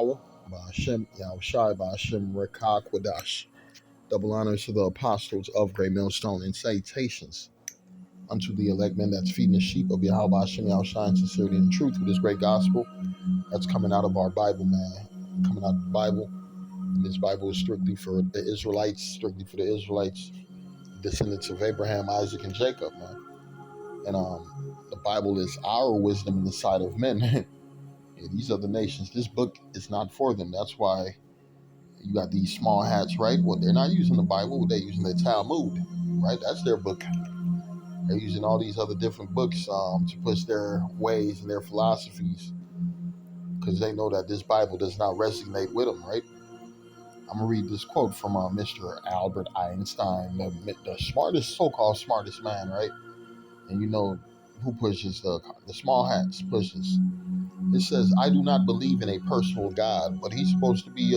Ba'ashem Yahushai Ba'ashem Rekah Kwadash. Double honors to the apostles of Great Millstone and salutations unto the elect men that's feeding the sheep of Yahweh Ba'ashem Yahushai in sincerity and truth with this great gospel that's coming out of our Bible, man. Coming out of the Bible. And this Bible is strictly for the Israelites, descendants of Abraham, Isaac, and Jacob, man. And the Bible is our wisdom in the sight of men. Yeah, these other nations, this book is not for them. That's why you got these small hats, right? Well, they're not using the Bible. They're using the Talmud, right? That's their book. They're using all these other different books to push their ways and their philosophies because they know that this Bible does not resonate with them, right? I'm going to read this quote from Mr. Albert Einstein, the smartest, so-called smartest man, right? And you know who pushes the small hats pushes. It says, "I do not believe in a personal God, but he's supposed to be,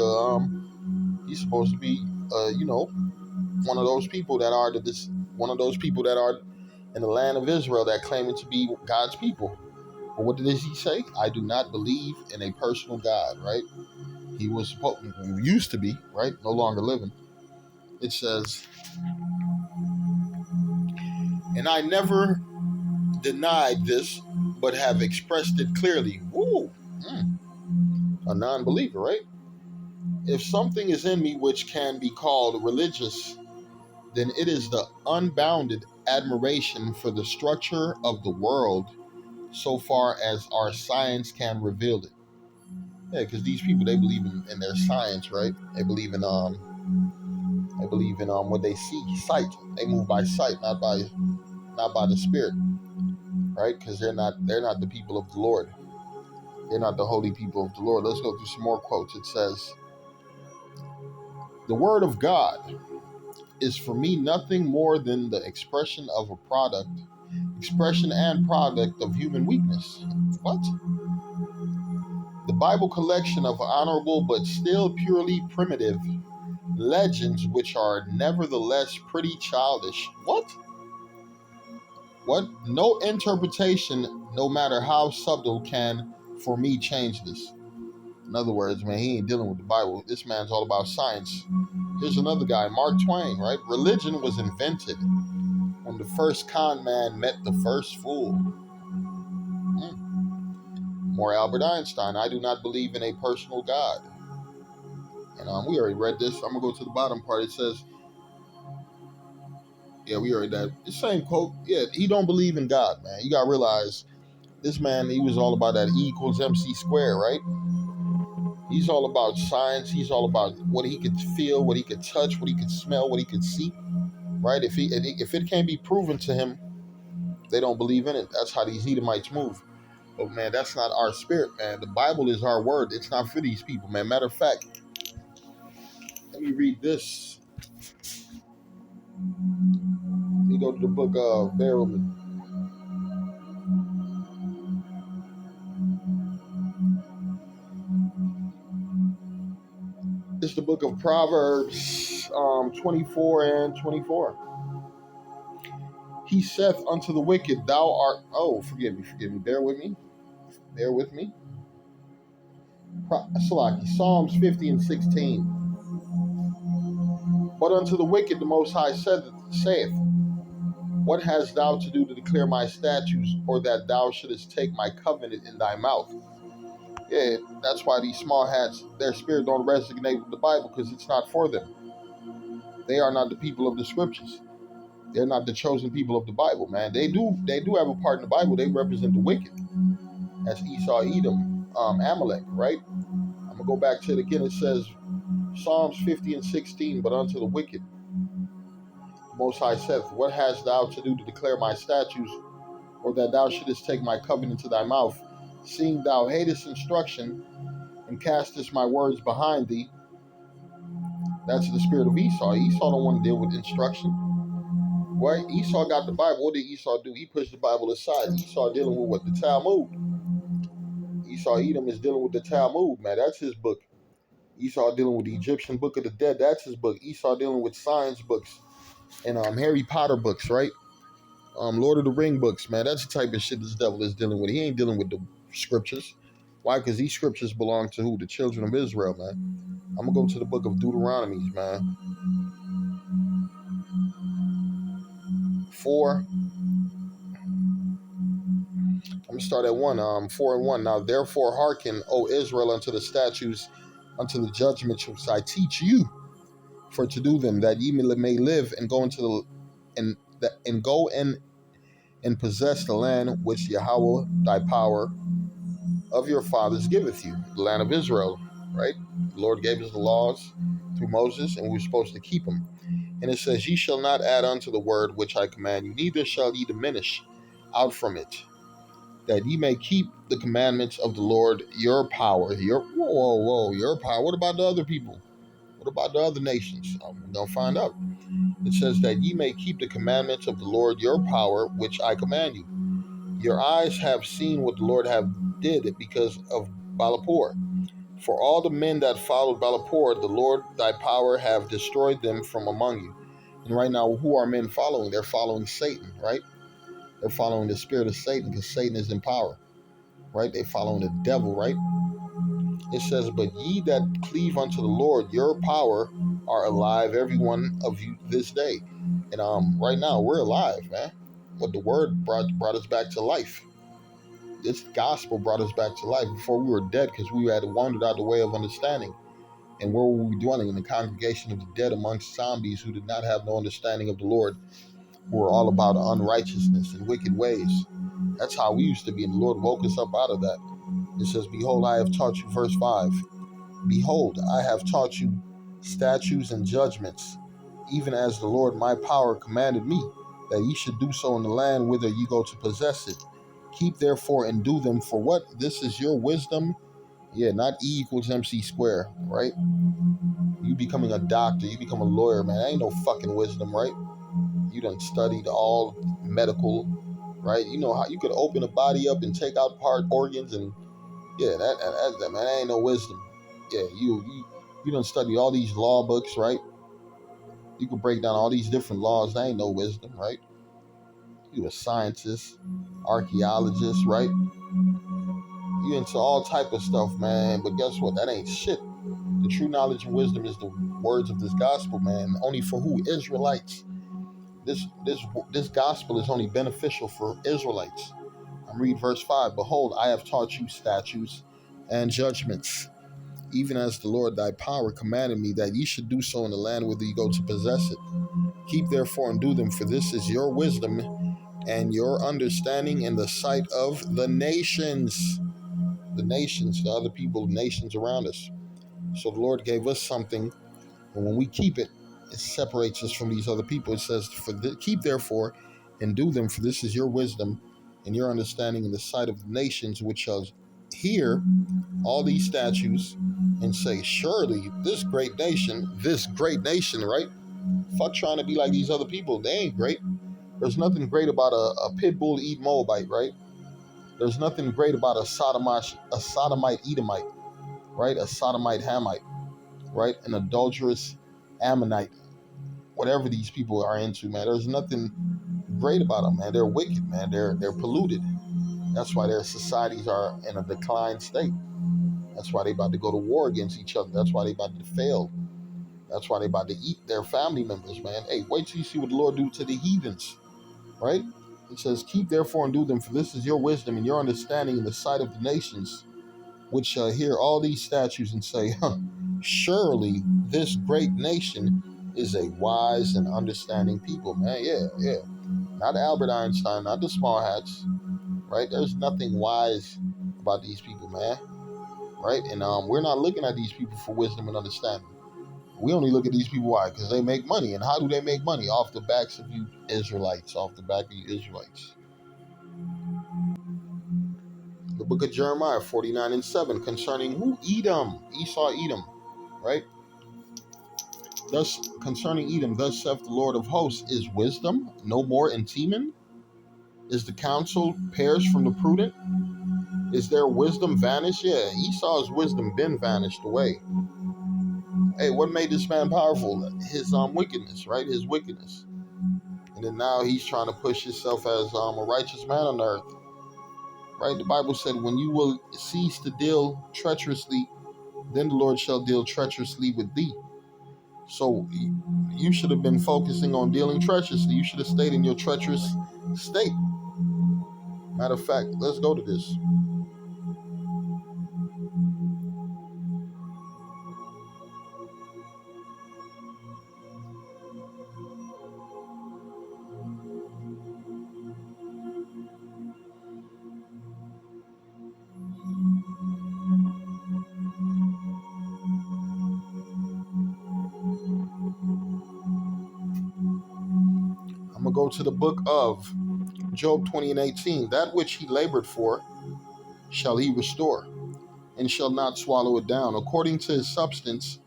one of those people that are in the land of Israel that claiming to be God's people." But what does he say? I do not believe in a personal God, right? He used to be, right? No longer living. It says, "And I never denied this, but have expressed it clearly." Woo! A non-believer, right? "If something is in me which can be called religious, then it is the unbounded admiration for the structure of the world so far as our science can reveal it." Yeah, because these people, they believe in their science, right? They believe in what they see, sight. They move by sight, not by the spirit, right? Because they're not the people of the Lord. They're not the holy people of the Lord. Let's go through some more quotes. It says, "The word of God is for me nothing more than the expression and product of human weakness." What? "The Bible collection of honorable but still purely primitive legends which are nevertheless pretty childish." What? What? "No interpretation, no matter how subtle, can for me change this." In other words, man, he ain't dealing with the Bible. This man's all about science. Here's another guy, Mark Twain, right? "Religion was invented when the first con man met the first fool." More Albert Einstein, "I do not believe in a personal God." And we already read this. I'm going to go to the bottom part. It says, yeah, we already that. The same quote. Yeah, he don't believe in God, man. You got to realize this man, he was all about that E equals MC squared, right? He's all about science. He's all about what he could feel, what he could touch, what he could smell, what he could see, right? If it can't be proven to him, they don't believe in it. That's how these Edomites move. But man, that's not our spirit, man. The Bible is our word. It's not for these people, man. Matter of fact, let me read this. Let me go to the book of bear with me. It's the book of Proverbs 24 and 24. "He saith unto the wicked, thou art..." Oh, forgive me. Bear with me. Salaki, Psalms 50 and 16. "But unto the wicked the Most High saith, What hast thou to do to declare my statutes, or that thou shouldest take my covenant in thy mouth?" Yeah, that's why these small hats, their spirit don't resonate with the Bible, because it's not for them. They are not the people of the scriptures. They're not the chosen people of the Bible, man. They do have a part in the Bible. They represent the wicked. That's Esau, Edom, Amalek, right? I'm going to go back to it again. It says, Psalms 50 and 16, "But unto the wicked, the Most High saith, What hast thou to do to declare my statutes, or that thou shouldest take my covenant into thy mouth? Seeing thou hatest instruction, and castest my words behind thee." That's the spirit of Esau. Esau don't want to deal with instruction. Right? Esau got the Bible. What did Esau do? He pushed the Bible aside. Esau dealing with what? The Talmud. Esau Edom is dealing with the Talmud, man. That's his book. Esau dealing with the Egyptian Book of the Dead. That's his book. Esau dealing with science books and Harry Potter books, right? Lord of the Ring books, man. That's the type of shit this devil is dealing with. He ain't dealing with the scriptures. Why? Because these scriptures belong to who? The children of Israel, man. I'm going to go to the book of Deuteronomy, man. 4. I'm going to start at 1. 4 and 1. Now, therefore, hearken, O Israel, unto the statutes, unto the judgments which I teach you, for to do them, that ye may live and go into the and go in and possess the land which Yahweh thy power of your fathers giveth you, the land of Israel, right? The Lord gave us the laws through Moses, and we were supposed to keep them. And it says, ye shall not add unto the word which I command you, neither shall ye diminish out from it, that ye may keep the commandments of the Lord your power. Your power. What about the other people? What about the other nations? We're going to find out. It says that ye may keep the commandments of the Lord your power, which I command you. Your eyes have seen what the Lord have did because of Balapor. For all the men that followed Balapor, the Lord thy power have destroyed them from among you. And right now, who are men following? They're following Satan, right? They're following the spirit of Satan because Satan is in power, right? They're following the devil, right? It says, but ye that cleave unto the Lord, your power are alive, every one of you this day. And right now, we're alive, man. What the word brought us back to life. This gospel brought us back to life before we were dead because we had wandered out the way of understanding. And where were we dwelling? In the congregation of the dead amongst zombies who did not have no understanding of the Lord, who were all about unrighteousness and wicked ways. That's how we used to be, and the Lord woke us up out of that. It says, behold, I have taught you, verse 5, behold, I have taught you statutes and judgments, even as the Lord my power commanded me, that ye should do so in the land whither ye go to possess it. Keep therefore and do them, for what? This is your wisdom. Yeah, not E equals MC square, right? You becoming a doctor, you become a lawyer, man. That ain't no fucking wisdom, right? You done studied all medical, right? You know how you could open a body up and take out part organs, and yeah, that man, that ain't no wisdom. Yeah, you done studied all these law books, right? You could break down all these different laws. That ain't no wisdom, right? You a scientist, archaeologist, right? You into all type of stuff, man. But guess what? That ain't shit. The true knowledge and wisdom is the words of this gospel, man. Only for who? Israelites. This gospel is only beneficial for Israelites. I'm reading verse 5. Behold, I have taught you statutes and judgments, even as the Lord thy power commanded me, that ye should do so in the land whither ye go to possess it. Keep therefore and do them, for this is your wisdom and your understanding in the sight of the nations. The nations, the other people, the nations around us. So the Lord gave us something, and when we keep it, it separates us from these other people. It says, keep therefore and do them, for this is your wisdom and your understanding in the sight of the nations, which shall hear all these statutes and say, surely this great nation, right? Fuck trying to be like these other people. They ain't great. There's nothing great about a pit bull eat Moabite, right? There's nothing great about a Sodomite Edomite, right? A Sodomite Hamite, right? An adulterous Ammonite, whatever these people are into, man. There's nothing great about them, man. They're wicked, man. They're polluted. That's why their societies are in a declined state. That's why they about to go to war against each other. That's why they about to fail. That's why they about to eat their family members, man. Hey, wait till you see what the Lord do to the heathens, right? It says, keep therefore and do them, for this is your wisdom and your understanding in the sight of the nations, which shall hear all these statutes and say, surely this great nation is a wise and understanding people, man. Yeah. Not Albert Einstein, not the small hats, right? There's nothing wise about these people, man, right? And we're not looking at these people for wisdom and understanding. We only look at these people, why? Because they make money. And how do they make money? Off the backs of you Israelites, off the back of you Israelites. The book of Jeremiah 49 and 7, concerning who? Edom, Esau, Edom, right? Thus, concerning Edom, thus saith the Lord of hosts, is wisdom no more in Teman? Is the counsel perished from the prudent? Is their wisdom vanished? Yeah, Esau's wisdom been vanished away. Hey, what made this man powerful? His wickedness, right? His wickedness. And then now he's trying to push himself as a righteous man on earth, Right? The Bible said, when you will cease to deal treacherously, then the Lord shall deal treacherously with thee. So you should have been focusing on dealing treacherously. You should have stayed in your treacherous state. Matter of fact, let's go to this. I'm going to go to the book of Job 20:18. That which he labored for shall he restore, and shall not swallow it down. According to his substance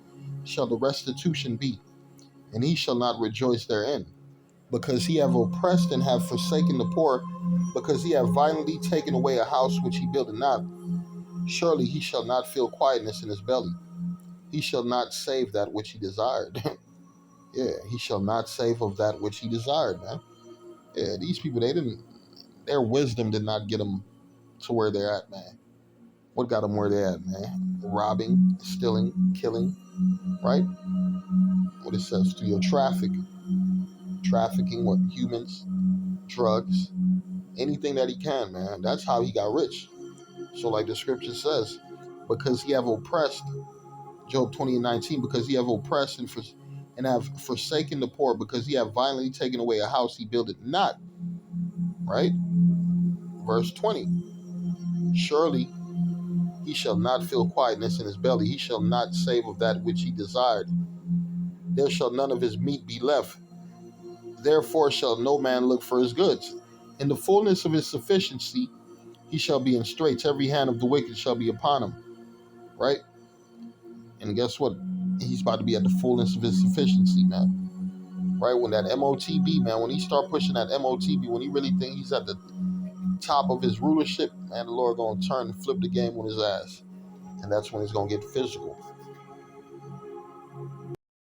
shall the restitution be, and he shall not rejoice therein. Because he have oppressed and have forsaken the poor, because he have violently taken away a house which he builded not, surely he shall not feel quietness in his belly. He shall not save that which he desired. Yeah, he shall not save of that which he desired, man. Yeah, these people, their wisdom did not get them to where they're at, man. What got them where they're at, man? Robbing, stealing, killing, right? What it says to your trafficking with humans, drugs, anything that he can, man. That's how he got rich. So like the scripture says, because he have oppressed, Job 20:19, because he have oppressed and have forsaken the poor, because he have violently taken away a house he builded not, right? Verse 20, surely he shall not feel quietness in his belly. He shall not save of that which he desired. There shall none of his meat be left. Therefore shall no man look for his goods. In the fullness of his sufficiency, he shall be in straits. Every hand of the wicked shall be upon him, right? And guess what? He's about to be at the fullness of his sufficiency, man. Right? When that MOTB, man, when he start pushing that MOTB, when he really think he's at the top of his rulership, man, the Lord going to turn and flip the game on his ass. And that's when he's going to get physical.